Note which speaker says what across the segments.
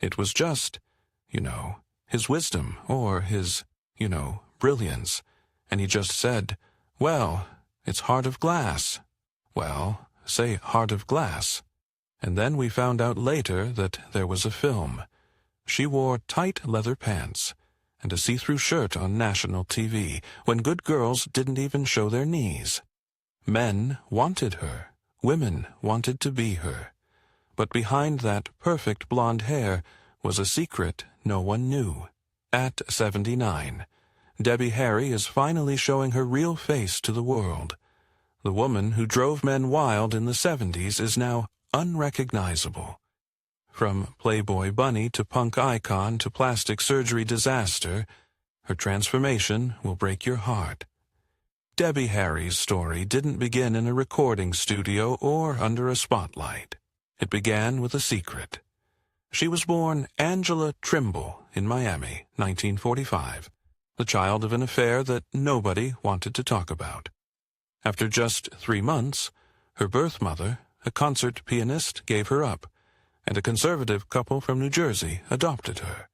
Speaker 1: It was just, his wisdom or his, brilliance. And he just said, "Well, it's heart of glass." Well, say heart of glass. And then we found out later that there was a film. She wore tight leather pants and a see-through shirt on national TV when good girls didn't even show their knees. Men wanted her. Women wanted to be her. But behind that perfect blonde hair was a secret no one knew. At 79, Debbie Harry is finally showing her real face to the world. The woman who drove men wild in the 70s is now unrecognizable. From Playboy bunny to punk icon to plastic surgery disaster, her transformation will break your heart. Debbie Harry's story didn't begin in a recording studio or under a spotlight. It began with a secret. She was born Angela Trimble in Miami, 1945, the child of an affair that nobody wanted to talk about. After just 3 months, her birth mother, a concert pianist, gave her up, and a conservative couple from New Jersey adopted her.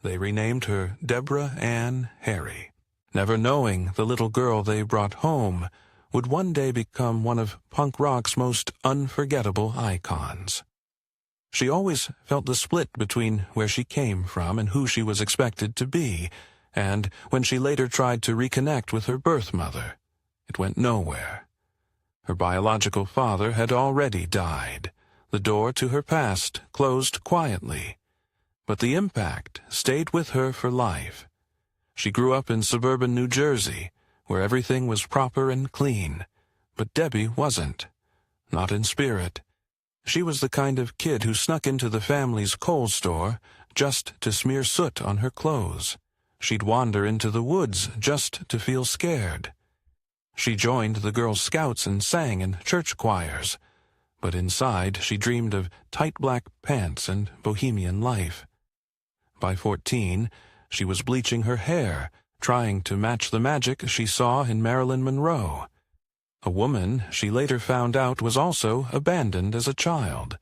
Speaker 1: They renamed her Deborah Ann Harry, never knowing the little girl they brought home would one day become one of punk rock's most unforgettable icons. She always felt the split between where she came from and who she was expected to be, and when she later tried to reconnect with her birth mother, it went nowhere. Her biological father had already died. The door to her past closed quietly, but the impact stayed with her for life. She grew up in suburban New Jersey, where everything was proper and clean, but Debbie wasn't. Not in spirit. She was the kind of kid who snuck into the family's coal store just to smear soot on her clothes. She'd wander into the woods just to feel scared. She joined the Girl Scouts and sang in church choirs, but inside she dreamed of tight black pants and bohemian life. By 14, she was bleaching her hair, trying to match the magic she saw in Marilyn Monroe. A woman she later found out was also abandoned as a child.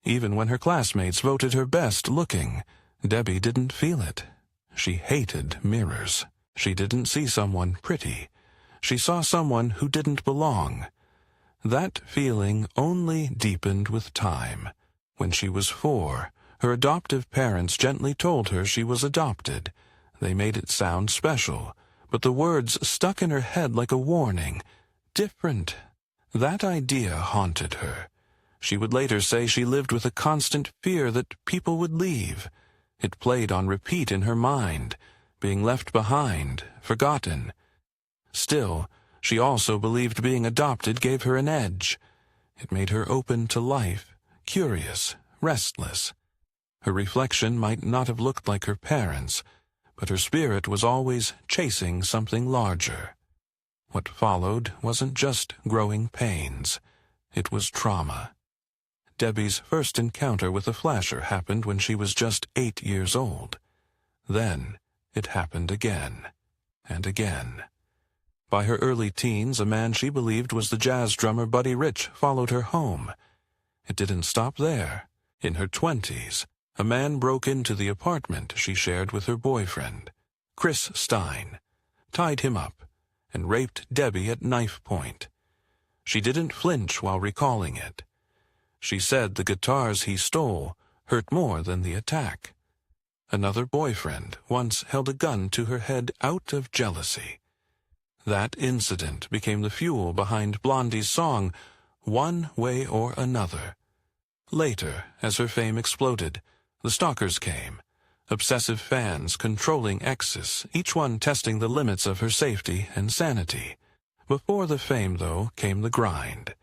Speaker 1: Even when her classmates voted her best looking, Debbie didn't feel it. She hated mirrors. She didn't see someone pretty. She saw someone who didn't belong. That feeling only deepened with time. When she was 4, her adoptive parents gently told her she was adopted. They made it sound special, but the words stuck in her head like a warning. Different. That idea haunted her. She would later say she lived with a constant fear that people would leave. It played on repeat in her mind, being left behind, forgotten. Still, she also believed being adopted gave her an edge. It made her open to life, curious, restless. Her reflection might not have looked like her parents', but her spirit was always chasing something larger. What followed wasn't just growing pains. It was trauma. Debbie's first encounter with a flasher happened when she was just 8 years old. Then it happened again and again. By her early teens, a man she believed was the jazz drummer Buddy Rich followed her home. It didn't stop there. In her 20s, a man broke into the apartment she shared with her boyfriend, Chris Stein, tied him up, and raped Debbie at knife point. She didn't flinch while recalling it. She said the guitars he stole hurt more than the attack. Another boyfriend once held a gun to her head out of jealousy. That incident became the fuel behind Blondie's song, One Way or Another. Later, as her fame exploded, the stalkers came. Obsessive fans controlling exes, each one testing the limits of her safety and sanity. Before the fame, though, came the grind.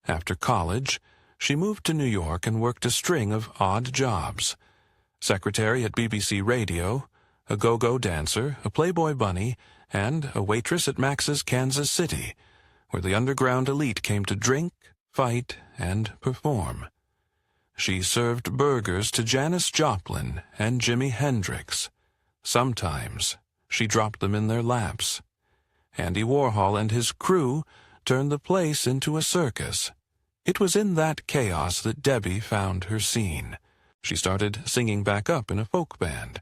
Speaker 1: After college, she moved to New York and worked a string of odd jobs. Secretary at BBC Radio, a go-go dancer, a Playboy bunny, and a waitress at Max's Kansas City, where the underground elite came to drink, fight, and perform. She served burgers to Janis Joplin and Jimi Hendrix. Sometimes she dropped them in their laps. Andy Warhol and his crew turned the place into a circus. It was in that chaos that Debbie found her scene. She started singing back up in a folk band.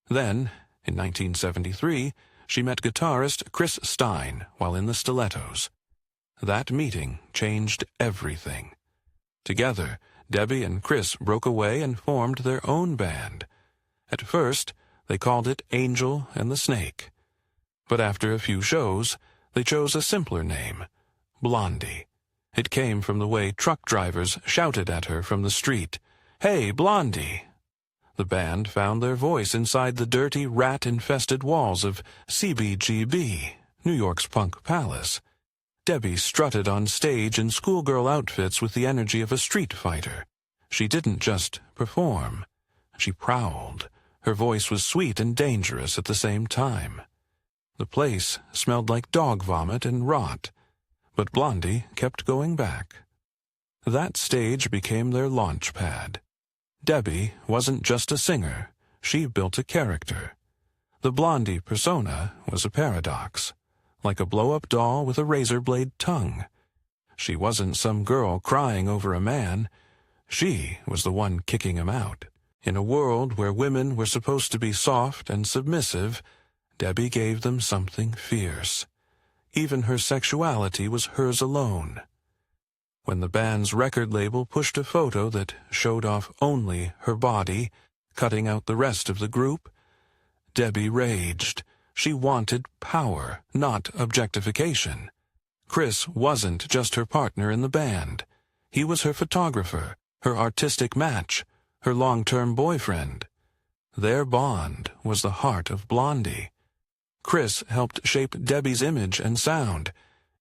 Speaker 1: Then, in 1973, she met guitarist Chris Stein while in the Stilettos. That meeting changed everything. Together, Debbie and Chris broke away and formed their own band. At first, they called it Angel and the Snake. But after a few shows, they chose a simpler name, Blondie. It came from the way truck drivers shouted at her from the street, "Hey, Blondie!" The band found their voice inside the dirty, rat-infested walls of CBGB, New York's punk palace. Debbie strutted on stage in schoolgirl outfits with the energy of a street fighter. She didn't just perform. She prowled. Her voice was sweet and dangerous at the same time. The place smelled like dog vomit and rot, but Blondie kept going back. That stage became their launch pad. Debbie wasn't just a singer. She built a character. The Blondie persona was a paradox, like a blow-up doll with a razor-blade tongue. She wasn't some girl crying over a man. She was the one kicking him out. In a world where women were supposed to be soft and submissive, Debbie gave them something fierce. Even her sexuality was hers alone. When the band's record label pushed a photo that showed off only her body, cutting out the rest of the group, Debbie raged. She wanted power, not objectification. Chris wasn't just her partner in the band. He was her photographer, her artistic match, her long-term boyfriend. Their bond was the heart of Blondie. Chris helped shape Debbie's image and sound.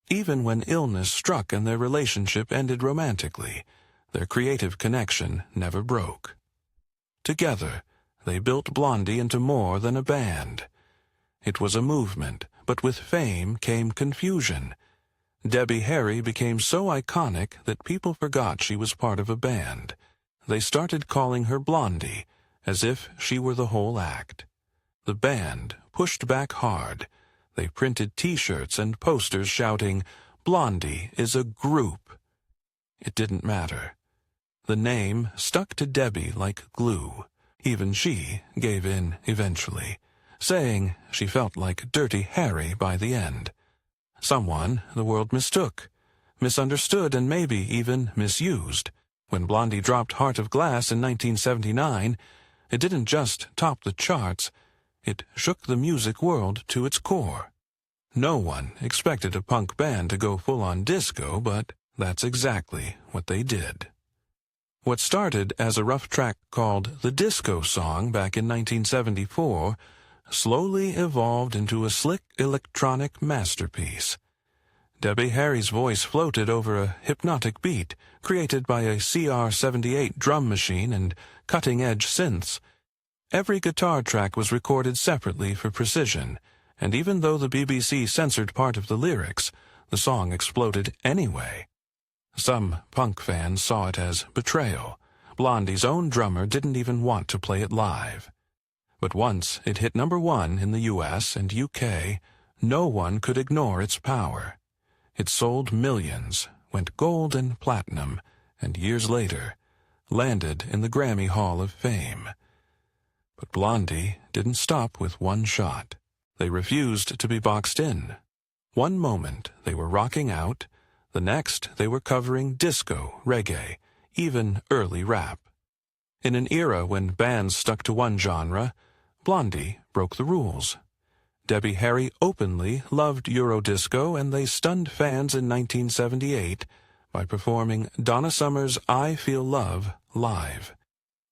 Speaker 1: Even when illness struck and their relationship ended romantically, their creative connection never broke. Together, they built Blondie into more than a band. It was a movement, but with fame came confusion. Debbie Harry became so iconic that people forgot she was part of a band. They started calling her Blondie, as if she were the whole act. The band pushed back hard. They printed T-shirts and posters shouting, "Blondie is a group." It didn't matter. The name stuck to Debbie like glue. Even she gave in eventually, saying she felt like Dirty Harry by the end. Someone the world mistook, misunderstood, and maybe even misused. When Blondie dropped Heart of Glass in 1979, it didn't just top the charts, it shook the music world to its core. No one expected a punk band to go full-on disco, but that's exactly what they did. What started as a rough track called The Disco Song back in 1974 slowly evolved into a slick electronic masterpiece. Debbie Harry's voice floated over a hypnotic beat created by a CR-78 drum machine and cutting-edge synths. Every guitar track was recorded separately for precision, and even though the BBC censored part of the lyrics, the song exploded anyway. Some punk fans saw it as betrayal. Blondie's own drummer didn't even want to play it live. But once it hit #1 in the US and UK, no one could ignore its power. It sold millions, went gold and platinum, and years later, landed in the Grammy Hall of Fame. But Blondie didn't stop with one shot. They refused to be boxed in. One moment they were rocking out, the next they were covering disco, reggae, even early rap. In an era when bands stuck to one genre, Blondie broke the rules. Debbie Harry openly loved Eurodisco, and they stunned fans in 1978 by performing Donna Summer's I Feel Love live.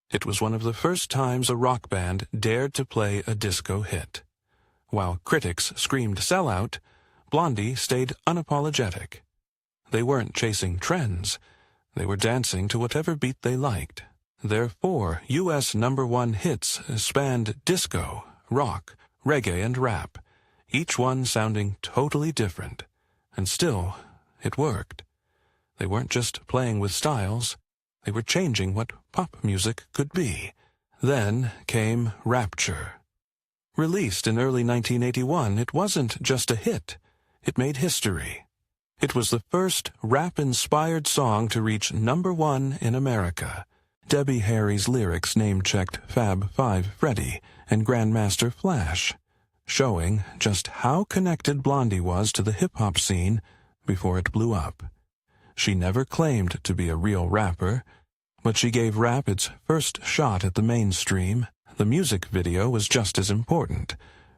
Speaker 1: It was one of the first times a rock band dared to play a disco hit. While critics screamed sellout, Blondie stayed unapologetic. They weren't chasing trends. They were dancing to whatever beat they liked. Their 4 U.S. #1 hits spanned disco, rock, reggae, and rap, each one sounding totally different. And still, it worked. They weren't just playing with styles. They were changing what pop music could be. Then came Rapture. Released in early 1981, it wasn't just a hit. It made history. It was the first rap-inspired song to reach #1 in America. Debbie Harry's lyrics name-checked Fab Five Freddy and Grandmaster Flash, showing just how connected Blondie was to the hip-hop scene before it blew up. She never claimed to be a real rapper, but she gave rap its first shot at the mainstream. The music video was just as important.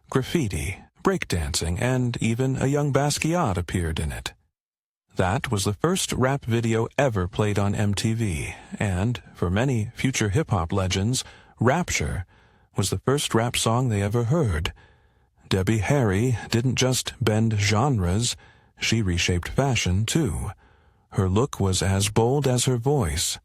Speaker 1: Graffiti, breakdancing, and even a young Basquiat appeared in it. That was the first rap video ever played on MTV, and, for many future hip-hop legends, Rapture was the first rap song they ever heard. Debbie Harry didn't just bend genres, she reshaped fashion, too. Her look was as bold as her voice.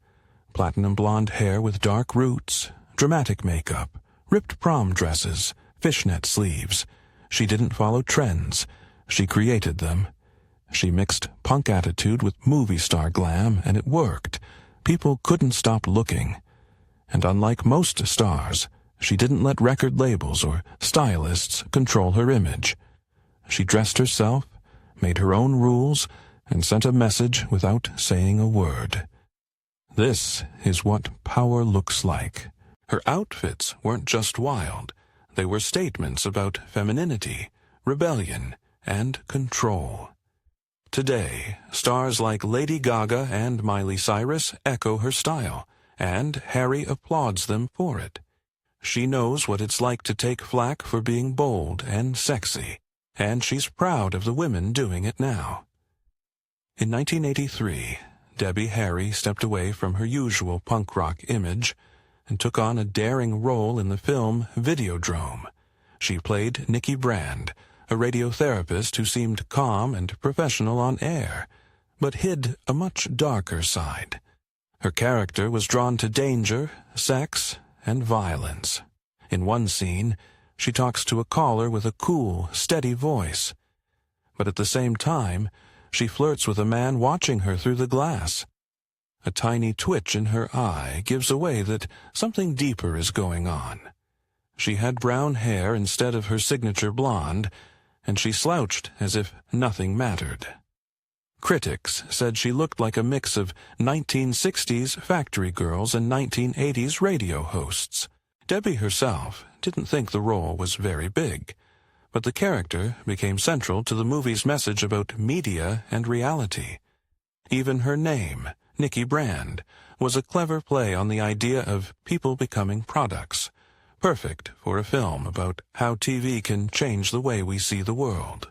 Speaker 1: Platinum blonde hair with dark roots, dramatic makeup, ripped prom dresses, fishnet sleeves. She didn't follow trends, she created them. She mixed punk attitude with movie star glam, and it worked. People couldn't stop looking. And unlike most stars, she didn't let record labels or stylists control her image. She dressed herself, made her own rules, and sent a message without saying a word. This is what power looks like. Her outfits weren't just wild. They were statements about femininity, rebellion, and control. Today, stars like Lady Gaga and Miley Cyrus echo her style, and Harry applauds them for it. She knows what it's like to take flack for being bold and sexy, and she's proud of the women doing it now. In 1983, Debbie Harry stepped away from her usual punk rock image and took on a daring role in the film Videodrome. She played Nikki Brand, a radiotherapist who seemed calm and professional on air, but hid a much darker side. Her character was drawn to danger, sex, and violence. In one scene, she talks to a caller with a cool, steady voice. But at the same time, she flirts with a man watching her through the glass. A tiny twitch in her eye gives away that something deeper is going on. She had brown hair instead of her signature blonde, and she slouched as if nothing mattered. Critics said she looked like a mix of 1960s factory girls and 1980s radio hosts. Debbie herself didn't think the role was very big, but the character became central to the movie's message about media and reality. Even her name, Nikki Brand, was a clever play on the idea of people becoming products, perfect for a film about how TV can change the way we see the world.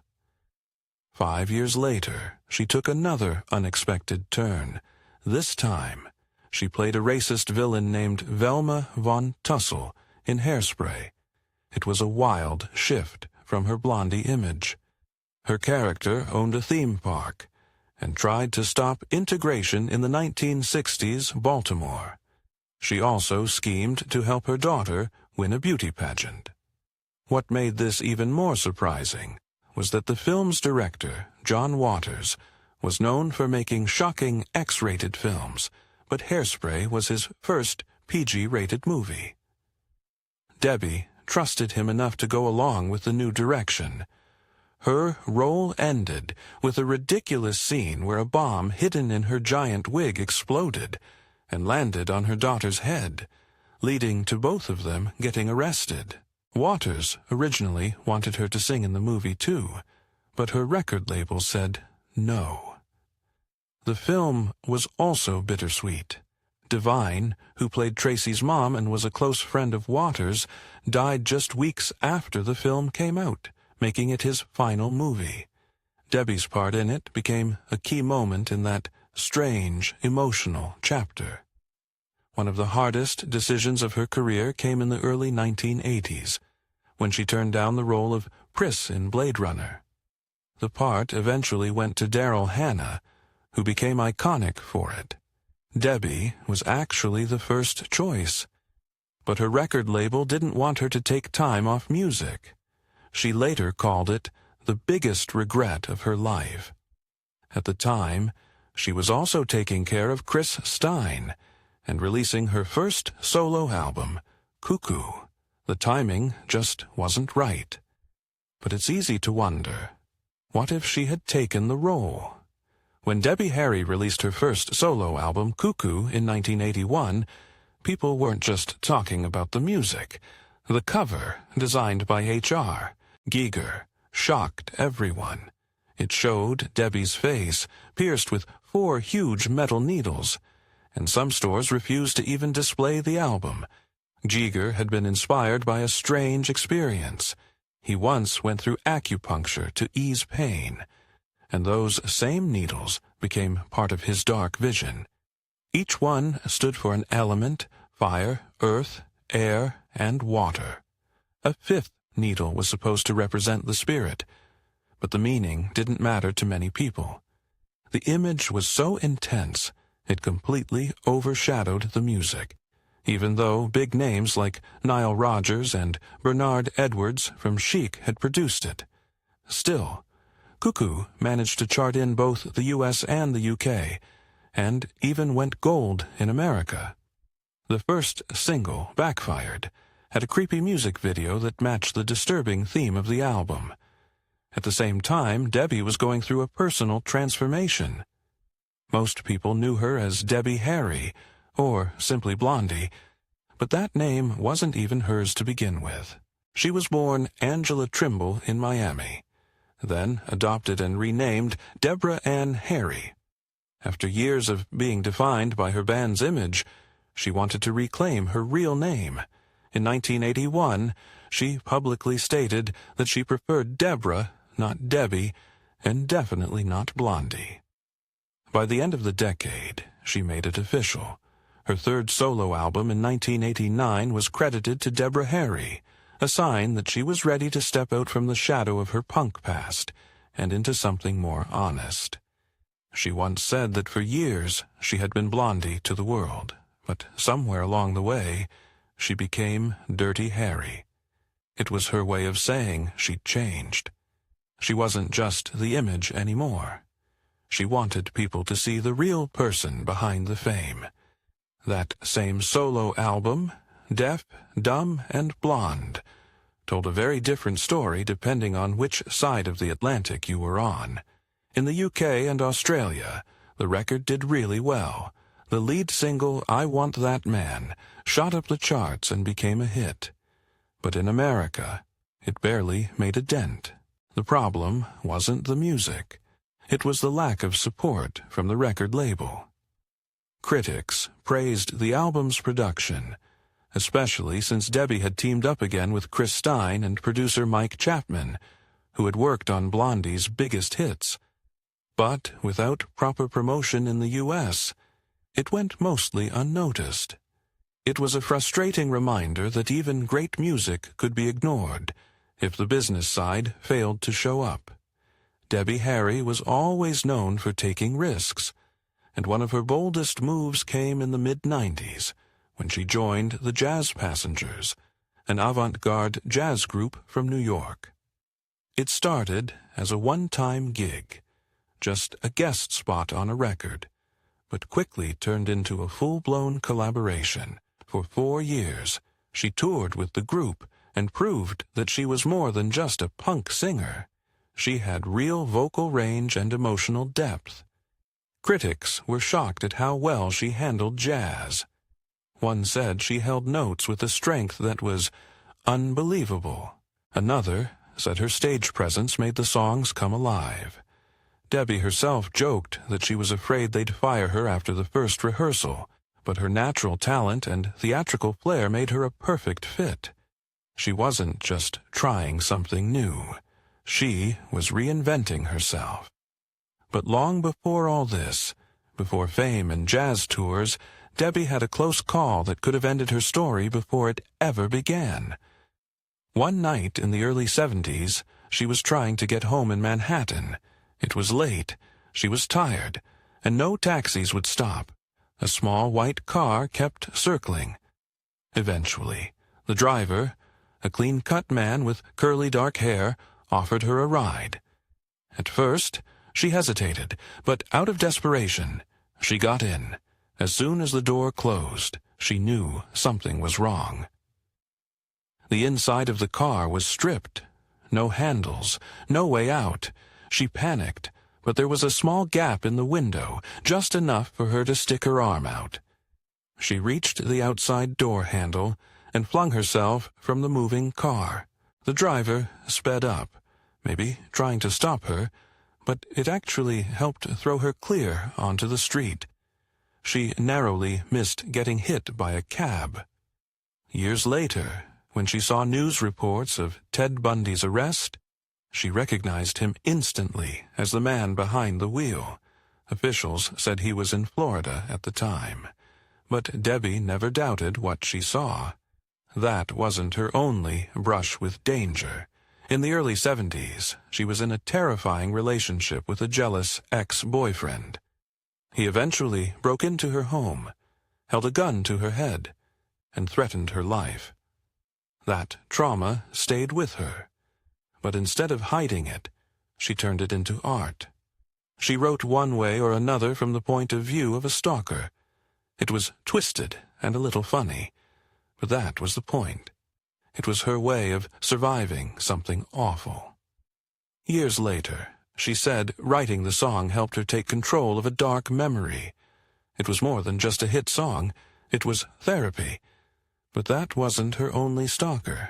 Speaker 1: 5 years later, she took another unexpected turn. This time, she played a racist villain named Velma von Tussle in Hairspray. It was a wild shift from her Blondie image. Her character owned a theme park and tried to stop integration in the 1960s Baltimore. She also schemed to help her daughter win a beauty pageant. What made this even more surprising was that the film's director, John Waters, was known for making shocking X-rated films, but Hairspray was his first PG-rated movie. Debbie trusted him enough to go along with the new direction. Her role ended with a ridiculous scene where a bomb hidden in her giant wig exploded and landed on her daughter's head, leading to both of them getting arrested. Waters originally wanted her to sing in the movie too, but her record label said no. The film was also bittersweet. Divine, who played Tracy's mom and was a close friend of Waters, died just weeks after the film came out, making it his final movie. Debbie's part in it became a key moment in that strange, emotional chapter. One of the hardest decisions of her career came in the early 1980s, when she turned down the role of Pris in Blade Runner. The part eventually went to Daryl Hannah, who became iconic for it. Debbie was actually the first choice, but her record label didn't want her to take time off music. She later called it the biggest regret of her life. At the time, she was also taking care of Chris Stein and releasing her first solo album, Cuckoo. The timing just wasn't right. But it's easy to wonder, what if she had taken the role? When Debbie Harry released her first solo album, Cuckoo, in 1981, people weren't just talking about the music. The cover, designed by H.R. Giger, shocked everyone. It showed Debbie's face, pierced with 4 huge metal needles, and some stores refused to even display the album. Giger had been inspired by a strange experience. He once went through acupuncture to ease pain, and those same needles became part of his dark vision. Each one stood for an element: fire, earth, air, and water. A 5th needle was supposed to represent the spirit, but the meaning didn't matter to many people. The image was so intense, it completely overshadowed the music, even though big names like Nile Rodgers and Bernard Edwards from Chic had produced it. Still, Cuckoo managed to chart in both the US and the UK, and even went gold in America. The first single, Backfired, had a creepy music video that matched the disturbing theme of the album. At the same time, Debbie was going through a personal transformation. Most people knew her as Debbie Harry, or simply Blondie, but that name wasn't even hers to begin with. She was born Angela Trimble in Miami, then adopted and renamed Deborah Ann Harry. After years of being defined by her band's image, she wanted to reclaim her real name. In 1981, she publicly stated that she preferred Deborah, not Debbie, and definitely not Blondie. By the end of the decade, she made it official. Her 3rd solo album in 1989 was credited to Deborah Harry, a sign that she was ready to step out from the shadow of her punk past and into something more honest. She once said that for years she had been Blondie to the world, but somewhere along the way, she became Dirty Harry. It was her way of saying she'd changed. She wasn't just the image anymore. She wanted people to see the real person behind the fame. That same solo album, Deaf, Dumb, and Blonde, told a very different story depending on which side of the Atlantic you were on. In the UK and Australia, the record did really well. The lead single, I Want That Man, shot up the charts and became a hit. But in America, it barely made a dent. The problem wasn't the music. It was the lack of support from the record label. Critics praised the album's production, especially since Debbie had teamed up again with Chris Stein and producer Mike Chapman, who had worked on Blondie's biggest hits. But without proper promotion in the U.S., it went mostly unnoticed. It was a frustrating reminder that even great music could be ignored if the business side failed to show up. Debbie Harry was always known for taking risks, and one of her boldest moves came in the mid-90s, when she joined the Jazz Passengers, an avant-garde jazz group from New York. It started as a one-time gig, just a guest spot on a record, but quickly turned into a full-blown collaboration. For 4 years, she toured with the group and proved that she was more than just a punk singer. She had real vocal range and emotional depth. Critics were shocked at how well she handled jazz. One said she held notes with a strength that was unbelievable. Another said her stage presence made the songs come alive. Debbie herself joked that she was afraid they'd fire her after the first rehearsal, but her natural talent and theatrical flair made her a perfect fit. She wasn't just trying something new. She was reinventing herself. But long before all this, before fame and jazz tours, Debbie had a close call that could have ended her story before it ever began. One night in the early 70s, she was trying to get home in Manhattan. It was late, she was tired, and no taxis would stop. A small white car kept circling. Eventually, the driver, a clean-cut man with curly dark hair, offered her a ride. At first, she hesitated, but out of desperation, she got in. As soon as the door closed, she knew something was wrong. The inside of the car was stripped. No handles, no way out. She panicked, but there was a small gap in the window, just enough for her to stick her arm out. She reached the outside door handle and flung herself from the moving car. The driver sped up, maybe trying to stop her, but it actually helped throw her clear onto the street. She narrowly missed getting hit by a cab. Years later, when she saw news reports of Ted Bundy's arrest, she recognized him instantly as the man behind the wheel. Officials said he was in Florida at the time, but Debbie never doubted what she saw. That wasn't her only brush with danger. In the early 70s, she was in a terrifying relationship with a jealous ex-boyfriend. He eventually broke into her home, held a gun to her head, and threatened her life. That trauma stayed with her, but instead of hiding it, she turned it into art. She wrote one way or another from the point of view of a stalker. It was twisted and a little funny, but that was the point. It was her way of surviving something awful. Years later, she said writing the song helped her take control of a dark memory. It was more than just a hit song, it was therapy. But that wasn't her only stalker.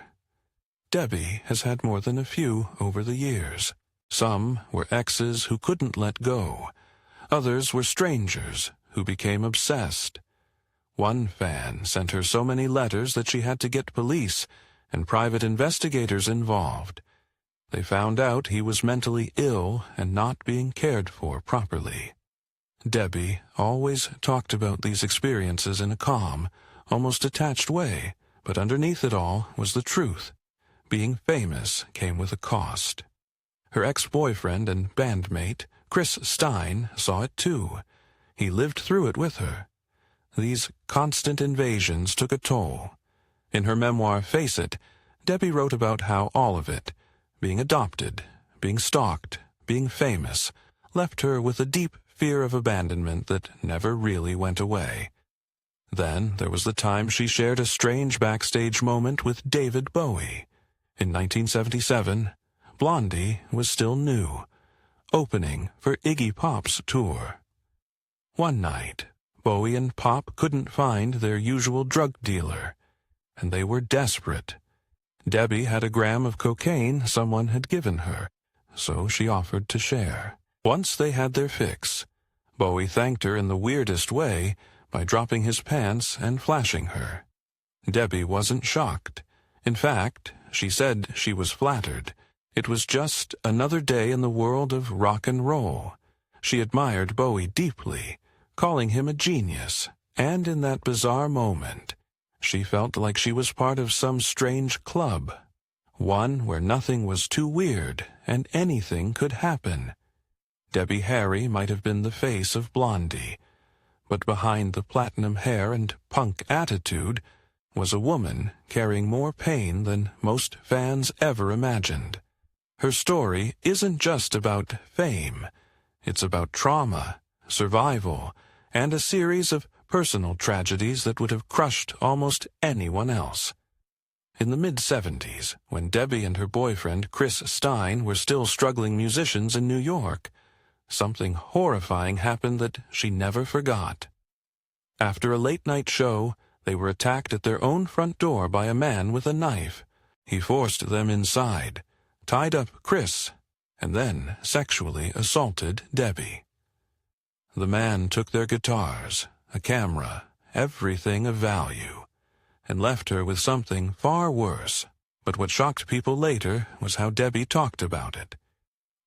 Speaker 1: Debbie has had more than a few over the years. Some were exes who couldn't let go. Others were strangers who became obsessed. One fan sent her so many letters that she had to get police and private investigators involved. They found out he was mentally ill and not being cared for properly. Debbie always talked about these experiences in a calm, almost detached way, but underneath it all was the truth. Being famous came with a cost. Her ex-boyfriend and bandmate, Chris Stein, saw it too. He lived through it with her. These constant invasions took a toll. In her memoir, Face It, Debbie wrote about how all of it, being adopted, being stalked, being famous, left her with a deep fear of abandonment that never really went away. Then there was the time she shared a strange backstage moment with David Bowie. In 1977, Blondie was still new, opening for Iggy Pop's tour. One night, Bowie and Pop couldn't find their usual drug dealer, and they were desperate. Debbie had a gram of cocaine someone had given her, so she offered to share. Once they had their fix, Bowie thanked her in the weirdest way by dropping his pants and flashing her. Debbie wasn't shocked. In fact, she said she was flattered. It was just another day in the world of rock and roll. She admired Bowie deeply, calling him a genius, and in that bizarre moment, she felt like she was part of some strange club, one where nothing was too weird and anything could happen. Debbie Harry might have been the face of Blondie, but behind the platinum hair and punk attitude was a woman carrying more pain than most fans ever imagined. Her story isn't just about fame. It's about trauma, survival, and a series of personal tragedies that would have crushed almost anyone else. In the mid-70s, when Debbie and her boyfriend Chris Stein were still struggling musicians in New York, something horrifying happened that she never forgot. After a late-night show, they were attacked at their own front door by a man with a knife. He forced them inside, tied up Chris, and then sexually assaulted Debbie. The man took their guitars, a camera, everything of value, and left her with something far worse. But what shocked people later was how Debbie talked about it.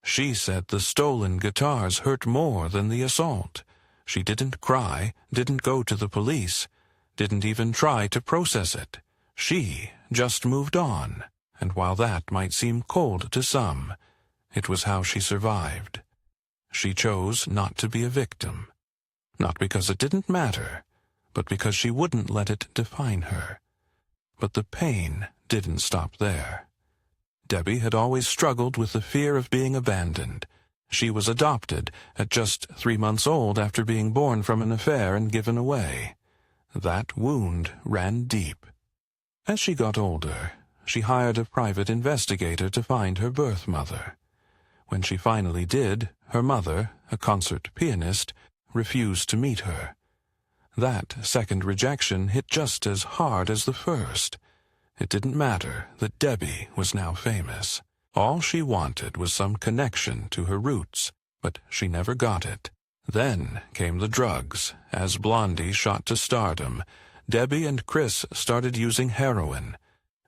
Speaker 1: She said the stolen guitars hurt more than the assault. She didn't cry, didn't go to the police, didn't even try to process it. She just moved on, and while that might seem cold to some, it was how she survived. She chose not to be a victim. Not because it didn't matter, but because she wouldn't let it define her. But the pain didn't stop there. Debbie had always struggled with the fear of being abandoned. She was adopted at just 3 months old after being born from an affair and given away. That wound ran deep. As she got older, she hired a private investigator to find her birth mother. When she finally did, her mother, a concert pianist, refused to meet her. That second rejection hit just as hard as the first. It didn't matter that Debbie was now famous. All she wanted was some connection to her roots, but she never got it. Then came the drugs. As Blondie shot to stardom, Debbie and Chris started using heroin.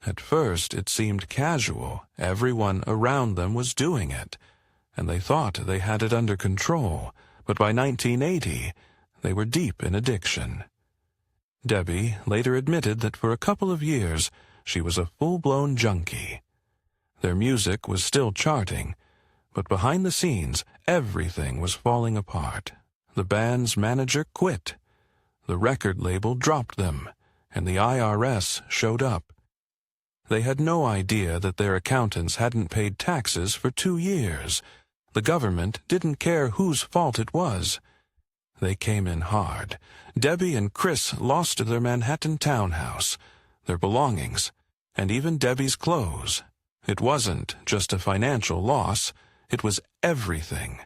Speaker 1: At first it seemed casual. Everyone around them was doing it, and they thought they had it under control, but by 1980, they were deep in addiction. Debbie later admitted that for a couple of years, she was a full-blown junkie. Their music was still charting, but behind the scenes, everything was falling apart. The band's manager quit. The record label dropped them, and the IRS showed up. They had no idea that their accountants hadn't paid taxes for 2 years. The government didn't care whose fault it was. They came in hard. Debbie and Chris lost their Manhattan townhouse, their belongings, and even Debbie's clothes. It wasn't just a financial loss, it was everything.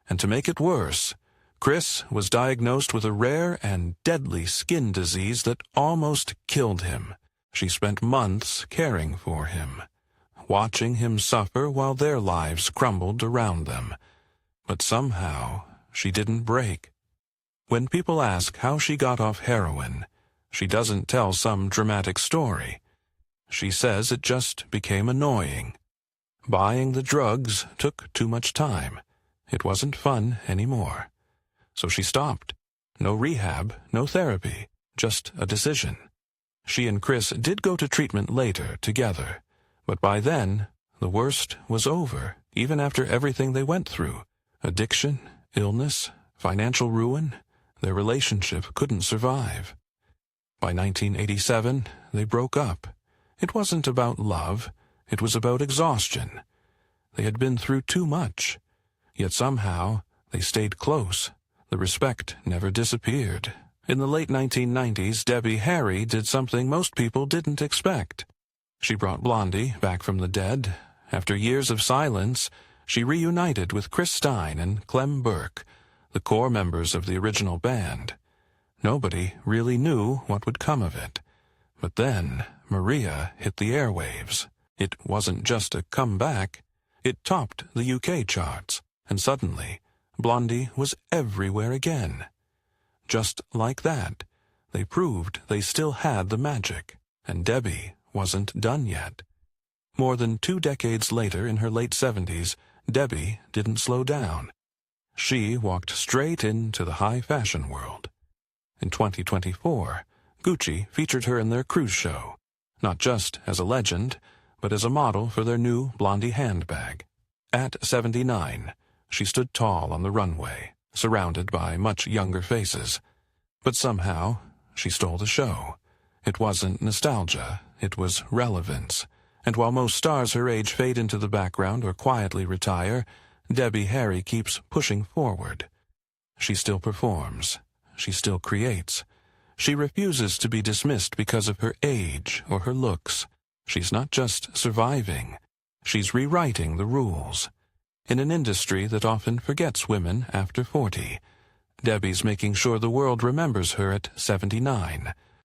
Speaker 1: And to make it worse, Chris was diagnosed with a rare and deadly skin disease that almost killed him. She spent months caring for him, watching him suffer while their lives crumbled around them. But somehow, she didn't break. When people ask how she got off heroin, she doesn't tell some dramatic story. She says it just became annoying. Buying the drugs took too much time. It wasn't fun anymore. So she stopped. No rehab, no therapy, just a decision. She and Chris did go to treatment later together, but by then, the worst was over, even after everything they went through. Addiction, illness, financial ruin. Their relationship couldn't survive. By 1987, they broke up. It wasn't about love. It was about exhaustion. They had been through too much. Yet somehow, they stayed close. The respect never disappeared. In the late 1990s, Debbie Harry did something most people didn't expect. She brought Blondie back from the dead. After years of silence, she reunited with Chris Stein and Clem Burke, the core members of the original band. Nobody really knew what would come of it. But then, Maria hit the airwaves. It wasn't just a comeback. It topped the UK charts, and suddenly, Blondie was everywhere again. Just like that, they proved they still had the magic, and Debbie wasn't done yet. More than 2 decades later, in her late 70s, Debbie didn't slow down. She walked straight into the high fashion world. In 2024, Gucci featured her in their cruise show, not just as a legend, but as a model for their new Blondie handbag. At 79, she stood tall on the runway, surrounded by much younger faces. But somehow, she stole the show. It wasn't nostalgia, it was relevance. And while most stars her age fade into the background or quietly retire, Debbie Harry keeps pushing forward. She still performs. She still creates. She refuses to be dismissed because of her age or her looks. She's not just surviving. She's rewriting the rules. In an industry that often forgets women after 40, Debbie's making sure the world remembers her at 79,